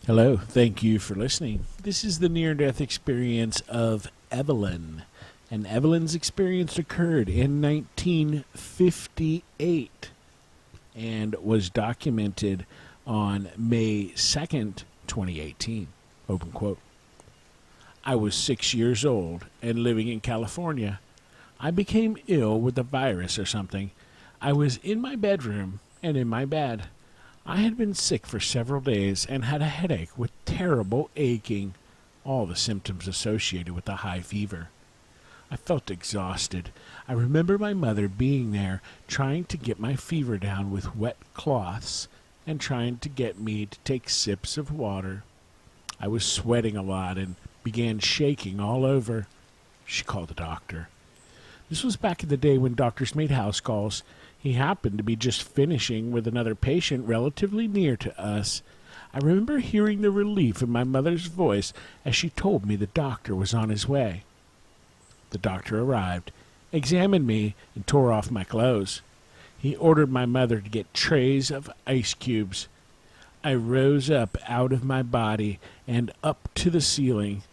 Hello, thank you for listening. This is the near-death experience of Evelyn. And Evelyn's experience occurred in 1958 and was documented on May 2nd, 2018. Open quote. I was 6 years old and living in California. I became ill with a virus or something. I was in my bedroom and in my bed. I had been sick for several days and had a headache with terrible aching, all the symptoms associated with the high fever. I felt exhausted. I remember my mother being there trying to get my fever down with wet cloths and trying to get me to take sips of water. I was sweating a lot and began shaking all over. She called the doctor. This was back in the day when doctors made house calls. He happened to be just finishing with another patient relatively near to us. I remember hearing the relief in my mother's voice as she told me the doctor was on his way. The doctor arrived, examined me, and tore off my clothes. He ordered my mother to get trays of ice cubes. I rose up out of my body and up to the ceiling.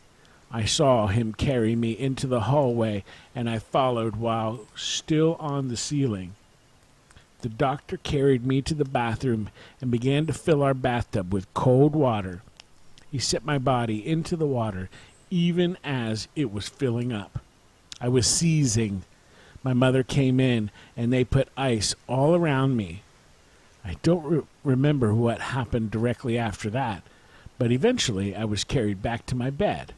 I saw him carry me into the hallway, and I followed while still on the ceiling. The doctor carried me to the bathroom and began to fill our bathtub with cold water. He set my body into the water even as it was filling up. I was seizing. My mother came in, and they put ice all around me. I don't remember what happened directly after that, but eventually I was carried back to my bed.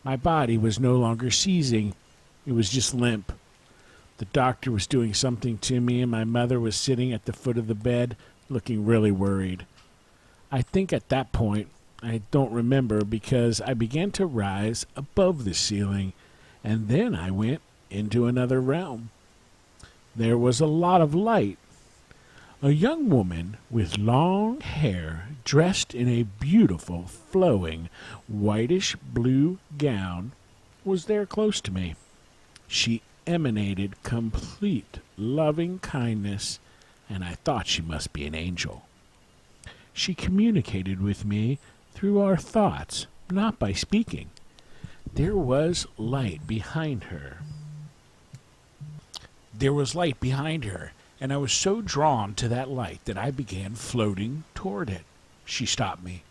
My body was no longer seizing. It was just limp. The doctor was doing something to me, and my mother was sitting at the foot of the bed, looking really worried. I think at that point, I don't remember because I began to rise above the ceiling, and then I went into another realm. There was a lot of light. A young woman with long hair, dressed in a beautiful, flowing, whitish-blue gown, was there close to me. She emanated complete loving kindness, and I thought she must be an angel. She communicated with me through our thoughts, not by speaking. There was light behind her. And I was so drawn to that light that I began floating toward it. She stopped me,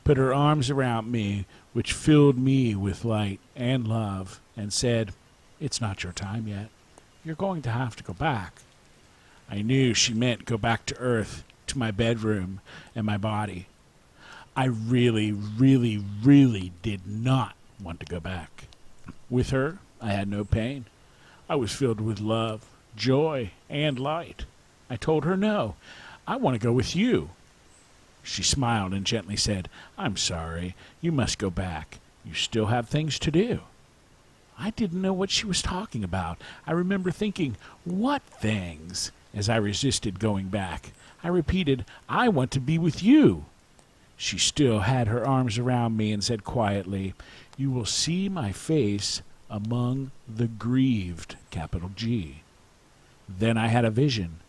put her arms around me, which filled me with light and love, and said, "It's not your time yet. You're going to have to go back." I knew she meant go back to Earth, to my bedroom and my body. I really, really, really did not want to go back. With her, I had no pain. I was filled with love, joy, and light. I told her no. I want to go with you. She smiled and gently said, "I'm sorry. You must go back. You still have things to do." I didn't know what she was talking about. I remember thinking, "What things?" as I resisted going back. I repeated, "I want to be with you." She still had her arms around me and said quietly, "You will see my face among the grieved, capital G." Then I had a vision.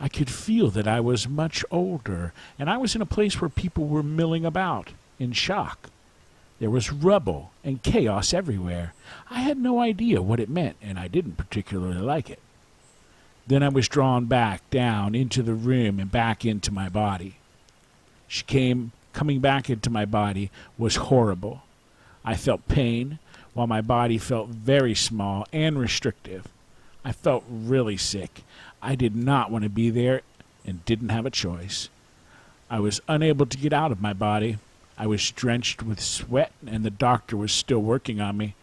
I could feel that I was much older, and I was in a place where people were milling about, in shock. There was rubble and chaos everywhere. I had no idea what it meant, and I didn't particularly like it. Then I was drawn back down into the room and back into my body. Coming back into my body was horrible. I felt pain, while my body felt very small and restrictive. I felt really sick. I did not want to be there and didn't have a choice. I was unable to get out of my body. I was drenched with sweat, and the doctor was still working on me.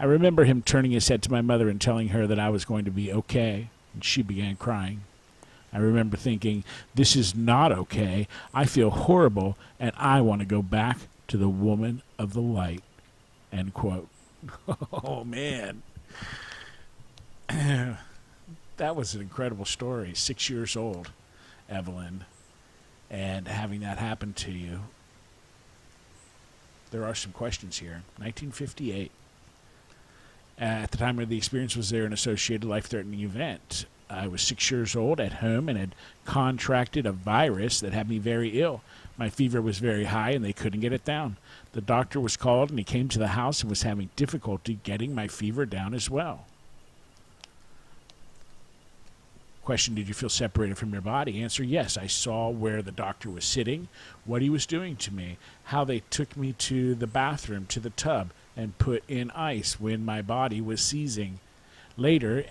I remember him turning his head to my mother and telling her that I was going to be okay, and she began crying. I remember thinking, "This is not okay. I feel horrible, and I want to go back to the woman of the light." End quote. Oh, man. That was an incredible story. 6 years old, Evelyn, and having that happen to you. There are some questions here. 1958. At the time of the experience, was there an associated life-threatening event? I was 6 years old at home and had contracted a virus that had me very ill. My fever was very high and they couldn't get it down. The doctor was called and he came to the house and was having difficulty getting my fever down as well. Question, did you feel separated from your body? Answer, yes. I saw where the doctor was sitting, what he was doing to me, how they took me to the bathroom, to the tub, and put in ice when my body was seizing. Later,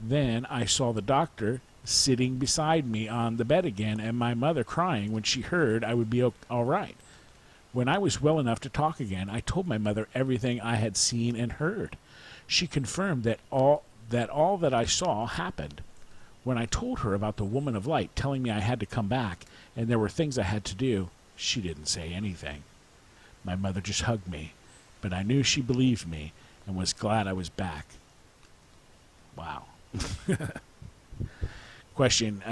then I saw the doctor sitting beside me on the bed again and my mother crying when she heard I would be all right. When I was well enough to talk again, I told my mother everything I had seen and heard. She confirmed that all that I saw happened. When I told her about the woman of light telling me I had to come back and there were things I had to do, she didn't say anything. My mother just hugged me, but I knew she believed me and was glad I was back. Wow. Question,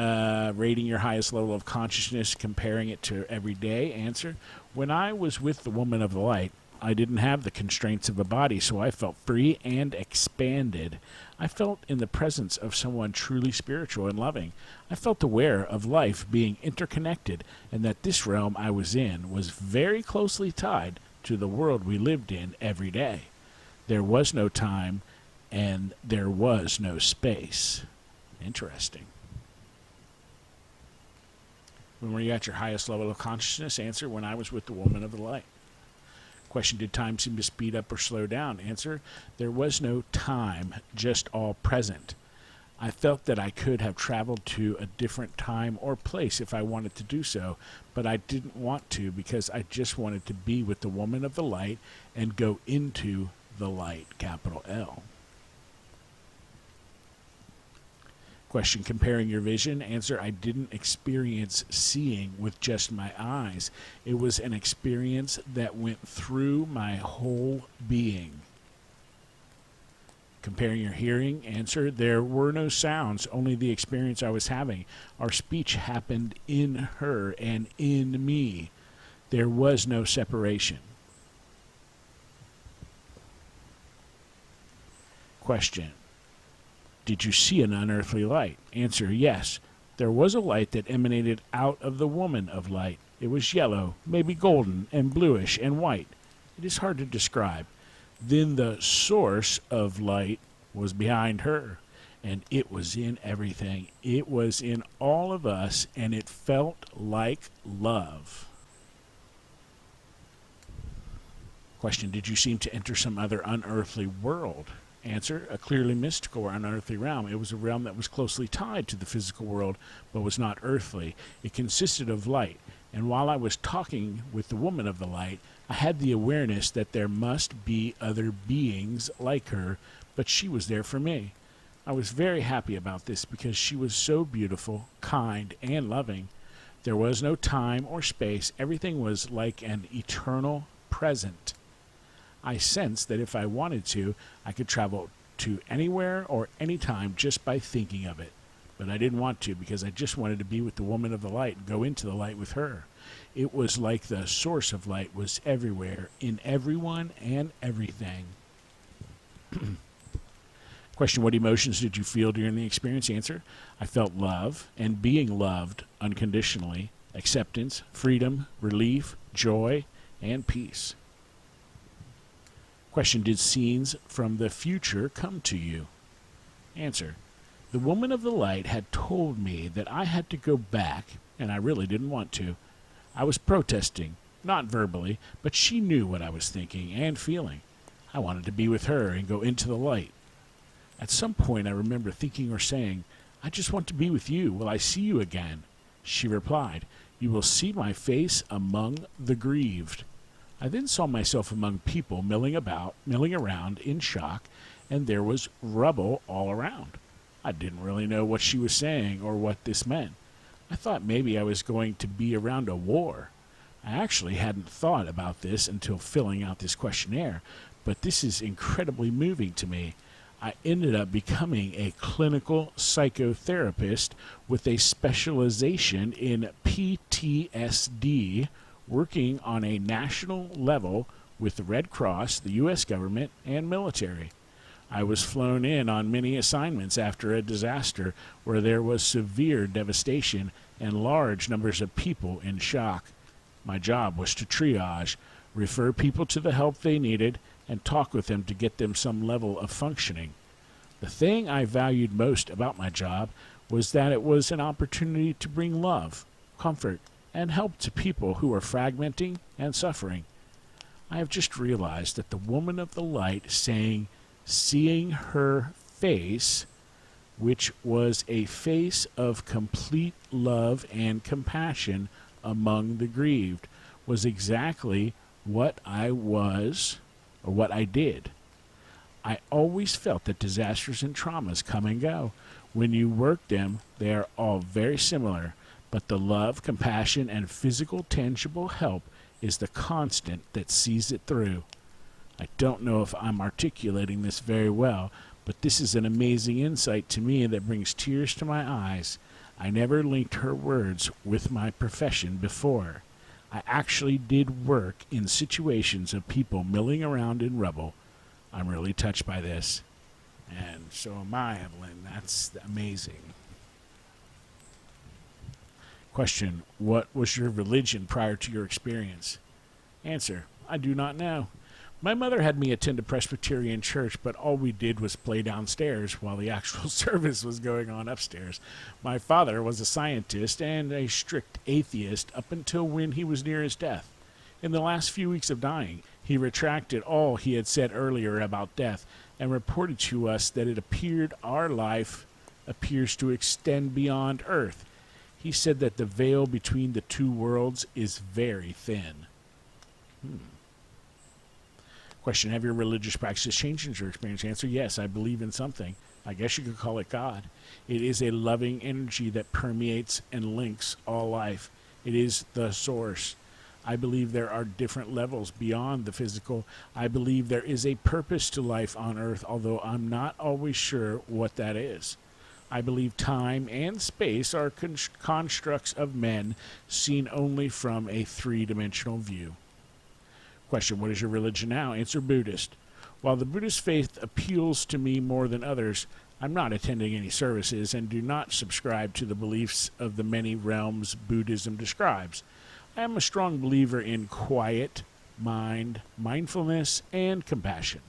rating your highest level of consciousness, comparing it to every day. Answer, when I was with the woman of the light, I didn't have the constraints of a body, so I felt free and expanded. I felt in the presence of someone truly spiritual and loving. I felt aware of life being interconnected and that this realm I was in was very closely tied to the world we lived in every day. There was no time and there was no space. Interesting. When were you at your highest level of consciousness? Answer, when I was with the woman of the light. Question, did time seem to speed up or slow down? Answer, there was no time, just all present. I felt that I could have traveled to a different time or place if I wanted to do so, but I didn't want to because I just wanted to be with the woman of the light and go into the light, capital L. Question, comparing your vision. Answer, I didn't experience seeing with just my eyes. It was an experience that went through my whole being. Comparing your hearing. Answer, there were no sounds, only the experience I was having. Our speech happened in her and in me. There was no separation. Question, did you see an unearthly light? Answer, yes. There was a light that emanated out of the woman of light. It was yellow, maybe golden, and bluish and white. It is hard to describe. Then the source of light was behind her, and it was in everything. It was in all of us, and it felt like love. Question, did you seem to enter some other unearthly world? Answer, a clearly mystical or unearthly realm. It was a realm that was closely tied to the physical world, but was not earthly. It consisted of light, and while I was talking with the woman of the light, I had the awareness that there must be other beings like her, but she was there for me. I was very happy about this because she was so beautiful, kind, and loving. There was no time or space. Everything was like an eternal present. I sensed that if I wanted to, I could travel to anywhere or anytime just by thinking of it. But I didn't want to because I just wanted to be with the woman of the light and go into the light with her. It was like the source of light was everywhere, in everyone and everything. Question, what emotions did you feel during the experience? Answer, I felt love and being loved unconditionally, acceptance, freedom, relief, joy, and peace. Question, did scenes from the future come to you? Answer, the woman of the light had told me that I had to go back, and I really didn't want to. I was protesting, not verbally, but she knew what I was thinking and feeling. I wanted to be with her and go into the light. At some point I remember thinking or saying, I just want to be with you. Will I see you again? She replied, you will see my face among the grieved. I then saw myself among people milling around in shock, and there was rubble all around. I didn't really know what she was saying or what this meant. I thought maybe I was going to be around a war. I actually hadn't thought about this until filling out this questionnaire, but this is incredibly moving to me. I ended up becoming a clinical psychotherapist with a specialization in PTSD, working on a national level with the Red Cross, the U.S. government, and military. I was flown in on many assignments after a disaster where there was severe devastation and large numbers of people in shock. My job was to triage, refer people to the help they needed, and talk with them to get them some level of functioning. The thing I valued most about my job was that it was an opportunity to bring love, comfort, and help to people who are fragmenting and suffering. I have just realized that the woman of the light saying, seeing her face, which was a face of complete love and compassion among the grieved, was exactly what I was, or what I did. I always felt that disasters and traumas come and go. When you work them, they are all very similar, but the love, compassion, and physical, tangible help is the constant that sees it through. I don't know if I'm articulating this very well, but this is an amazing insight to me that brings tears to my eyes. I never linked her words with my profession before. I actually did work in situations of people milling around in rubble. I'm really touched by this. And so am I, Evelyn. That's amazing. Question: what was your religion prior to your experience? Answer: I do not know. My mother had me attend a Presbyterian church, but all we did was play downstairs while the actual service was going on upstairs. My father was a scientist and a strict atheist up until when he was near his death. In the last few weeks of dying, he retracted all he had said earlier about death and reported to us that it appeared our life appears to extend beyond Earth. He said that the veil between the two worlds is very thin. Question: have your religious practices changed in your experience? Answer: yes, I believe in something. I guess you could call it God. It is a loving energy that permeates and links all life. It is the source. I believe there are different levels beyond the physical. I believe there is a purpose to life on Earth, although I'm not always sure what that is. I believe time and space are constructs of men seen only from a three-dimensional view. Question: what is your religion now? Answer: Buddhist. While the Buddhist faith appeals to me more than others, I'm not attending any services and do not subscribe to the beliefs of the many realms Buddhism describes. I am a strong believer in quiet mind, mindfulness, and compassion.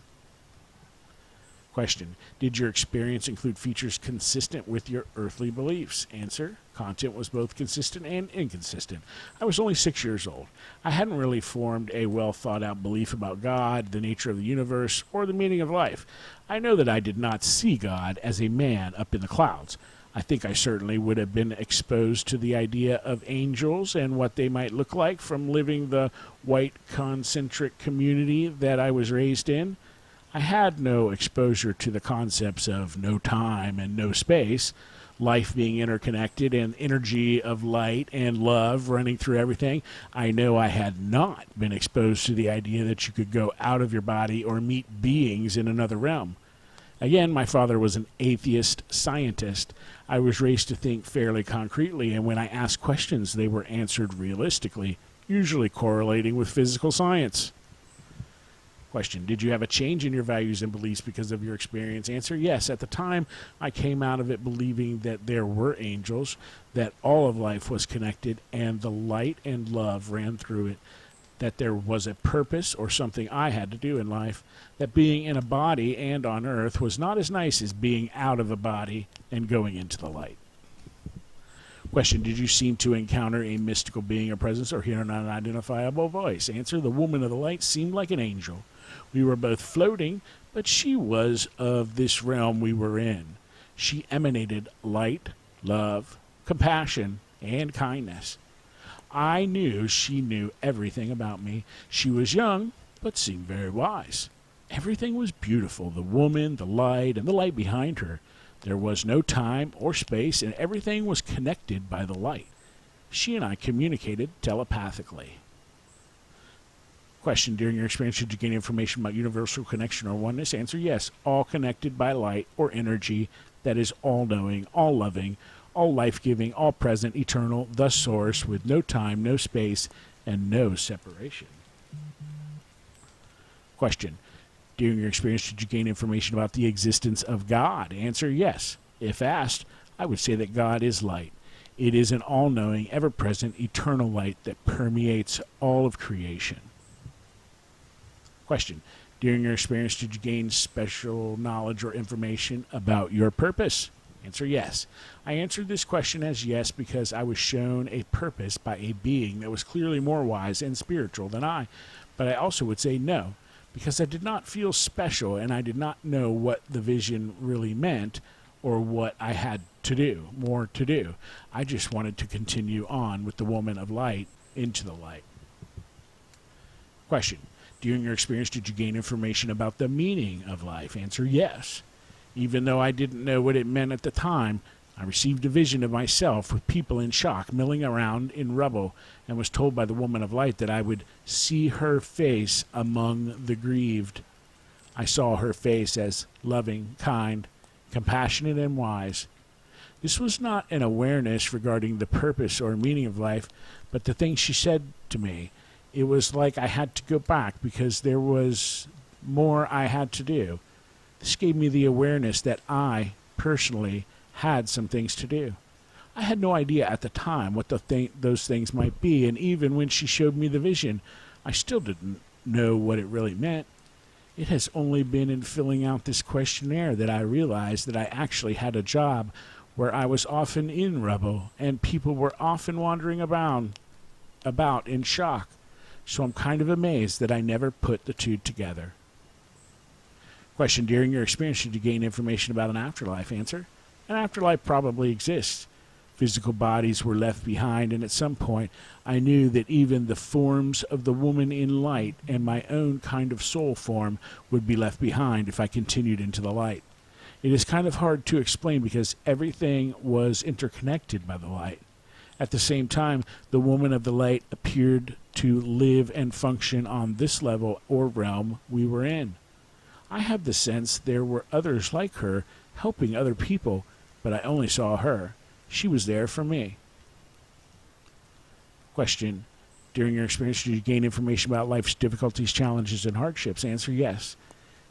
Question: did your experience include features consistent with your earthly beliefs? Answer: content was both consistent and inconsistent. I was only 6 years old. I hadn't really formed a well-thought-out belief about God, the nature of the universe, or the meaning of life. I know that I did not see God as a man up in the clouds. I think I certainly would have been exposed to the idea of angels and what they might look like from living the white concentric community that I was raised in. I had no exposure to the concepts of no time and no space, life being interconnected and energy of light and love running through everything. I know I had not been exposed to the idea that you could go out of your body or meet beings in another realm. Again, my father was an atheist scientist. I was raised to think fairly concretely, and when I asked questions, they were answered realistically, usually correlating with physical science. Question: did you have a change in your values and beliefs because of your experience? Answer: yes. At the time, I came out of it believing that there were angels, that all of life was connected, and the light and love ran through it, that there was a purpose or something I had to do in life, that being in a body and on Earth was not as nice as being out of a body and going into the light. Question: did you seem to encounter a mystical being or presence or hear an unidentifiable voice? Answer: the woman of the light seemed like an angel. We were both floating, but she was of this realm we were in. She emanated light, love, compassion, and kindness. I knew she knew everything about me. She was young, but seemed very wise. Everything was beautiful, the woman, the light, and the light behind her. There was no time or space, and everything was connected by the light. She and I communicated telepathically. Question: during your experience, did you gain information about universal connection or oneness? Answer: yes, all connected by light or energy that is all-knowing, all-loving, all life-giving, all-present, eternal, the source, with no time, no space, and no separation. Question: during your experience, did you gain information about the existence of God? Answer: yes. If asked, I would say that God is light. It is an all-knowing, ever-present, eternal light that permeates all of creation. Question. During your experience, did you gain special knowledge or information about your purpose? Answer, yes. I answered this question as yes because I was shown a purpose by a being that was clearly more wise and spiritual than I. But I also would say no, because I did not feel special and I did not know what the vision really meant or what I had to do, more to do. I just wanted to continue on with the woman of light into the light. Question. During your experience, did you gain information about the meaning of life? Answer, yes. Even though I didn't know what it meant at the time, I received a vision of myself with people in shock, milling around in rubble, and was told by the woman of light that I would see her face among the grieved. I saw her face as loving, kind, compassionate, and wise. This was not an awareness regarding the purpose or meaning of life, but the things she said to me. It was like I had to go back because there was more I had to do. This gave me the awareness that I, personally, had some things to do. I had no idea at the time what those things might be, and even when she showed me the vision, I still didn't know what it really meant. It has only been in filling out this questionnaire that I realized that I actually had a job where I was often in rubble, and people were often wandering about in shock. So I'm kind of amazed that I never put the two together. Question. During your experience, did you gain information about an afterlife? Answer. An afterlife probably exists. Physical bodies were left behind, and at some point I knew that even the forms of the woman in light and my own kind of soul form would be left behind if I continued into the light. It is kind of hard to explain because everything was interconnected by the light. At the same time, the woman of the light appeared to live and function on this level or realm we were in. I have the sense there were others like her helping other people, but I only saw her. She was there for me. Question. During your experience, did you gain information about life's difficulties, challenges, and hardships? Answer, yes.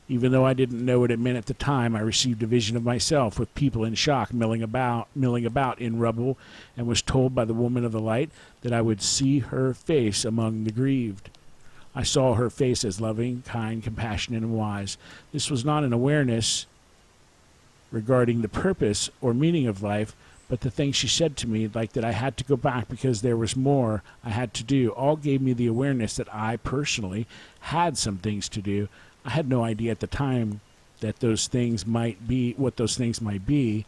Even though I didn't know what it meant at the time, I received a vision of myself with people in shock milling about in rubble, and was told by the woman of the light that I would see her face among the grieved. I saw her face as loving, kind, compassionate, and wise. This was not an awareness regarding the purpose or meaning of life, but the things she said to me, like that I had to go back because there was more I had to do, all gave me the awareness that I personally had some things to do. I had no idea at the time that those things might be, what those things might be,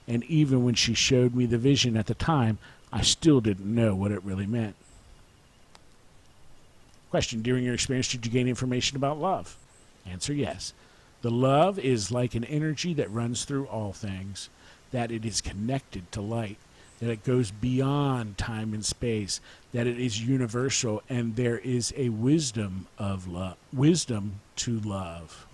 and even when she showed me the vision at the time, I still didn't know what it really meant. Question. During your experience, did you gain information about love? Answer, yes. The love is like an energy that runs through all things, that it is connected to light, that it goes beyond time and space, that it is universal, and there is a wisdom of love, wisdom to love.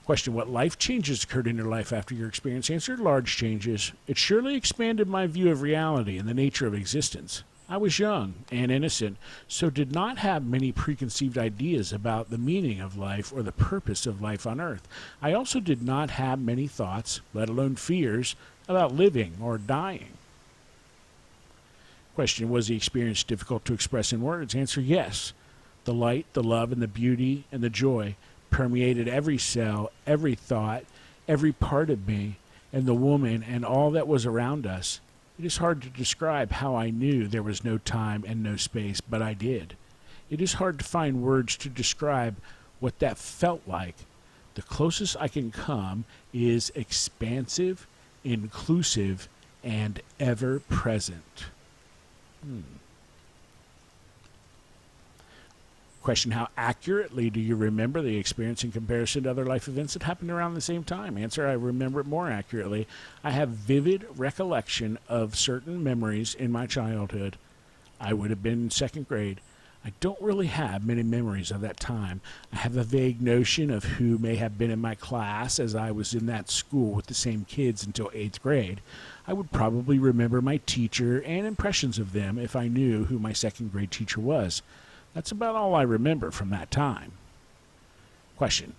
Question. What life changes occurred in your life after your experience? Answer, large changes. It surely expanded my view of reality and the nature of existence. I was young and innocent, so did not have many preconceived ideas about the meaning of life or the purpose of life on earth. I also did not have many thoughts, let alone fears, about living or dying. Question. Was the experience difficult to express in words? Answer, yes. The light, the love, and the beauty and the joy permeated every cell, every thought, every part of me, and the woman and all that was around us. It is hard to describe how I knew there was no time and no space, but I did. It is hard to find words to describe what that felt like. The closest I can come is expansive, inclusive, and ever-present. Question. How accurately do you remember the experience in comparison to other life events that happened around the same time? Answer. I remember it more accurately. I have vivid recollection of certain memories in my childhood. I would have been in second grade. I don't really have many memories of that time. I have a vague notion of who may have been in my class as I was in that school with the same kids until 8th grade. I would probably remember my teacher and impressions of them if I knew who my second grade teacher was. That's about all I remember from that time. Question.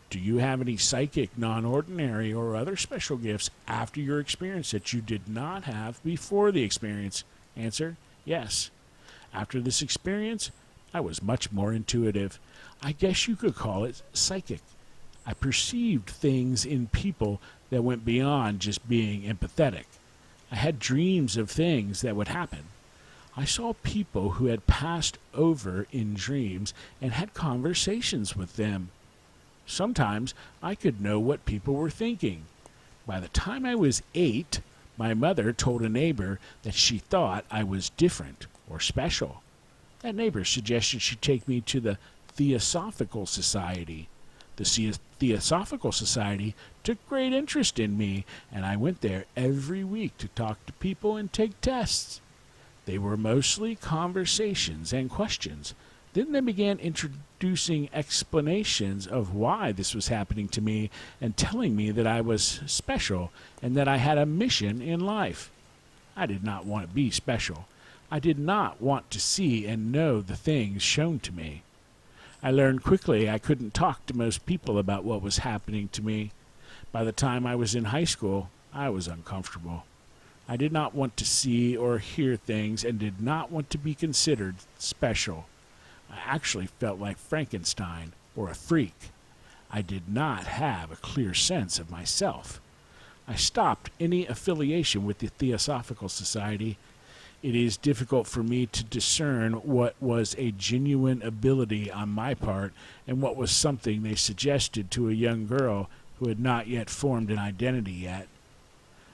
Do you have any psychic, non-ordinary, or other special gifts after your experience that you did not have before the experience? Answer, yes. After this experience, I was much more intuitive. I guess you could call it psychic. I perceived things in people that went beyond just being empathetic. I had dreams of things that would happen. I saw people who had passed over in dreams and had conversations with them. Sometimes I could know what people were thinking. By the time I was 8, my mother told a neighbor that she thought I was different or special. That neighbor suggested she take me to the Theosophical Society. The Theosophical Society took great interest in me, and I went there every week to talk to people and take tests. They were mostly conversations and questions. Then they began introducing explanations of why this was happening to me and telling me that I was special and that I had a mission in life. I did not want to be special. I did not want to see and know the things shown to me. I learned quickly I couldn't talk to most people about what was happening to me. By the time I was in high school, I was uncomfortable. I did not want to see or hear things and did not want to be considered special. I actually felt like Frankenstein or a freak. I did not have a clear sense of myself. I stopped any affiliation with the Theosophical Society. It is difficult for me to discern what was a genuine ability on my part and what was something they suggested to a young girl who had not yet formed an identity yet.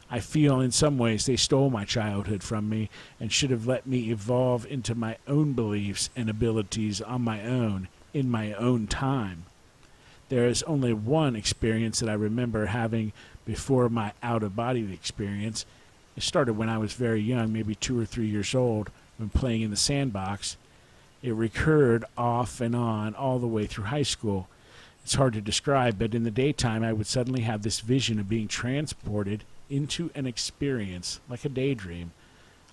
I feel in some ways they stole my childhood from me and should have let me evolve into my own beliefs and abilities on my own, in my own time. There is only one experience that I remember having before my out-of-body experience. It started when I was very young, maybe 2 or 3 years old, when playing in the sandbox. It recurred off and on all the way through high school. It's hard to describe, but in the daytime I would suddenly have this vision of being transported into an experience, like a daydream.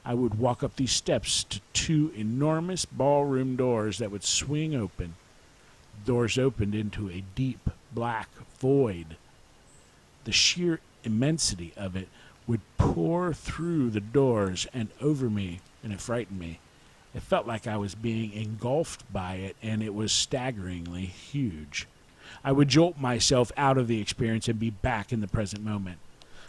I would walk up these steps to 2 enormous ballroom doors that would swing open. Doors opened into a deep black void. The sheer immensity of it would pour through the doors and over me, and it frightened me. It felt like I was being engulfed by it, and it was staggeringly huge. I would jolt myself out of the experience and be back in the present moment.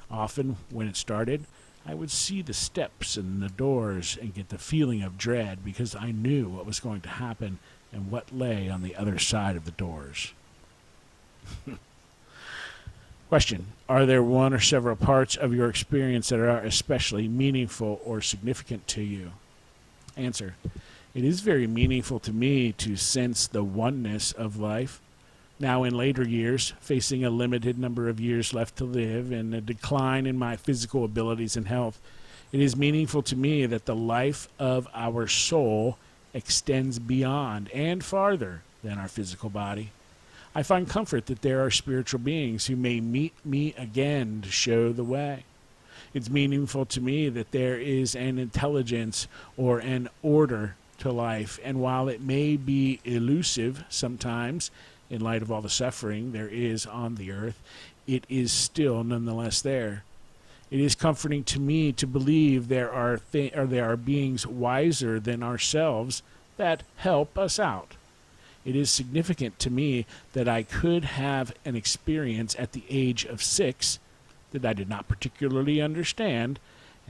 Often, when it started, I would see the steps and the doors and get the feeling of dread because I knew what was going to happen and what lay on the other side of the doors. Question: are there one or several parts of your experience that are especially meaningful or significant to you? Answer: it is very meaningful to me to sense the oneness of life. Now in later years, facing a limited number of years left to live and a decline in my physical abilities and health, it is meaningful to me that the life of our soul extends beyond and farther than our physical body. I find comfort that there are spiritual beings who may meet me again to show the way. It's meaningful to me that there is an intelligence or an order to life, and while it may be elusive sometimes, in light of all the suffering there is on the earth, it is still nonetheless there. It is comforting to me to believe there are beings wiser than ourselves that help us out. It is significant to me that I could have an experience at the age of 6 that I did not particularly understand,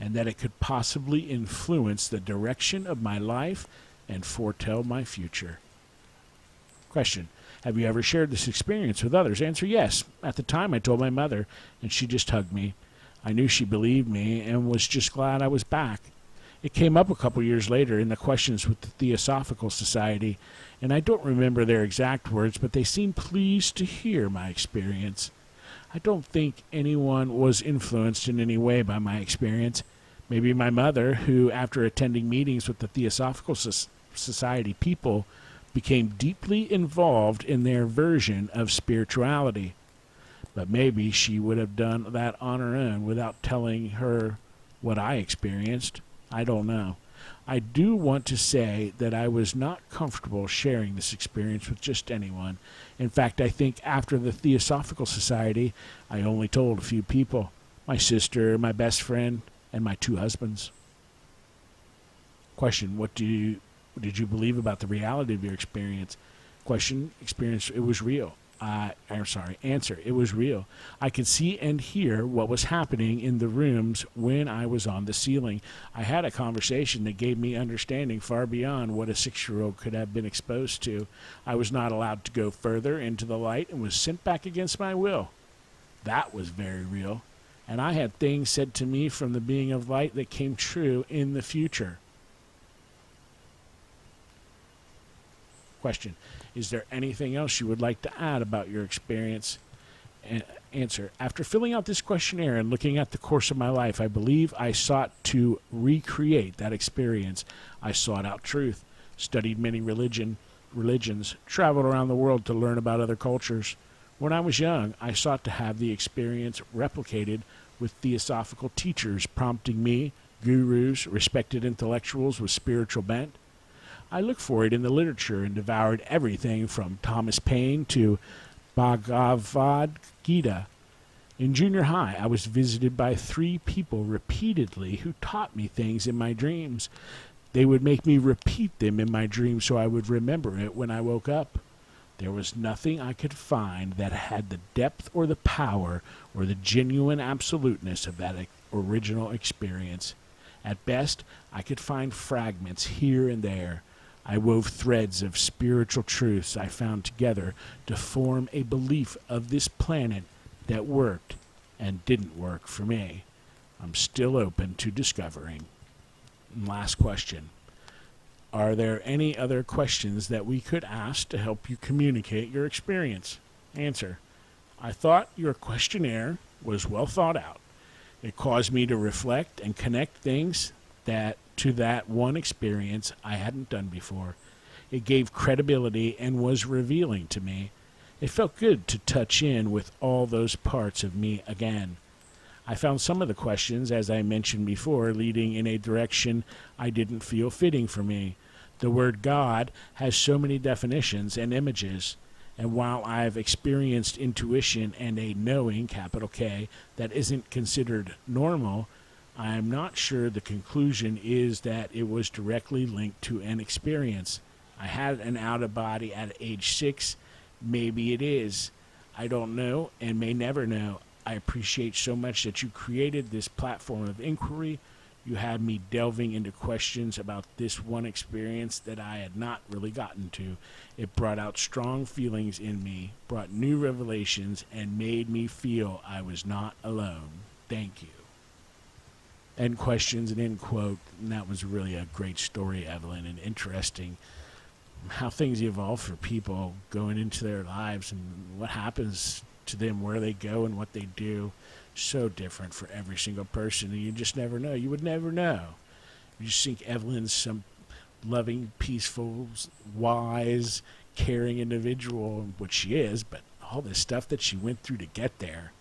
and that it could possibly influence the direction of my life and foretell my future. Question: have you ever shared this experience with others? Answer: yes. At the time I told my mother, and she just hugged me. I knew she believed me and was just glad I was back. It came up a couple years later in the questions with the Theosophical Society, and I don't remember their exact words, but they seemed pleased to hear my experience. I don't think anyone was influenced in any way by my experience. Maybe my mother, who, after attending meetings with the Theosophical Society people, became deeply involved in their version of spirituality. But maybe she would have done that on her own without telling her what I experienced. I don't know. I do want to say that I was not comfortable sharing this experience with just anyone. In fact, I think after the Theosophical Society, I only told a few people: my sister, my best friend, and my 2 husbands. Question: did you believe about the reality of your experience? Question: experience, it was real. Answer: it was real. I could see and hear what was happening in the rooms when I was on the ceiling. I had a conversation that gave me understanding far beyond what a 6-year-old could have been exposed to. I was not allowed to go further into the light and was sent back against my will. That was very real. And I had things said to me from the being of light that came true in the future. Question: is there anything else you would like to add about your experience? Answer: after filling out this questionnaire and looking at the course of my life, I believe I sought to recreate that experience. I sought out truth, studied many religions, traveled around the world to learn about other cultures. When I was young, I sought to have the experience replicated with theosophical teachers prompting me, gurus, respected intellectuals with spiritual bent. I looked for it in the literature and devoured everything from Thomas Paine to Bhagavad Gita. In junior high, I was visited by 3 people repeatedly who taught me things in my dreams. They would make me repeat them in my dreams so I would remember it when I woke up. There was nothing I could find that had the depth or the power or the genuine absoluteness of that original experience. At best, I could find fragments here and there. I wove threads of spiritual truths I found together to form a belief of this planet that worked and didn't work for me. I'm still open to discovering. And last question: are there any other questions that we could ask to help you communicate your experience? Answer: I thought your questionnaire was well thought out. It caused me to reflect and connect things to that one experience I hadn't done before. It gave credibility and was revealing to me. It felt good to touch in with all those parts of me again. I found some of the questions, as I mentioned before, leading in a direction I didn't feel fitting for me. The word God has so many definitions and images, and while I've experienced intuition and a knowing, capital K, that isn't considered normal, I am not sure the conclusion is that it was directly linked to an experience. I had an out-of-body at age 6. Maybe it is. I don't know and may never know. I appreciate so much that you created this platform of inquiry. You had me delving into questions about this one experience that I had not really gotten to. It brought out strong feelings in me, brought new revelations, and made me feel I was not alone. Thank you. End questions and end quote. And that was really a great story, Evelyn, and interesting how things evolve for people going into their lives and what happens to them, where they go and what they do. So different for every single person, and you just never know. You would never know. You just think Evelyn's some loving, peaceful, wise, caring individual, which she is, but all this stuff that she went through to get there.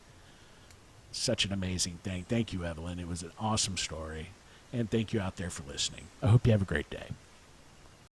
Such an amazing thing. Thank you, Evelyn. It was an awesome story. And thank you out there for listening. I hope you have a great day.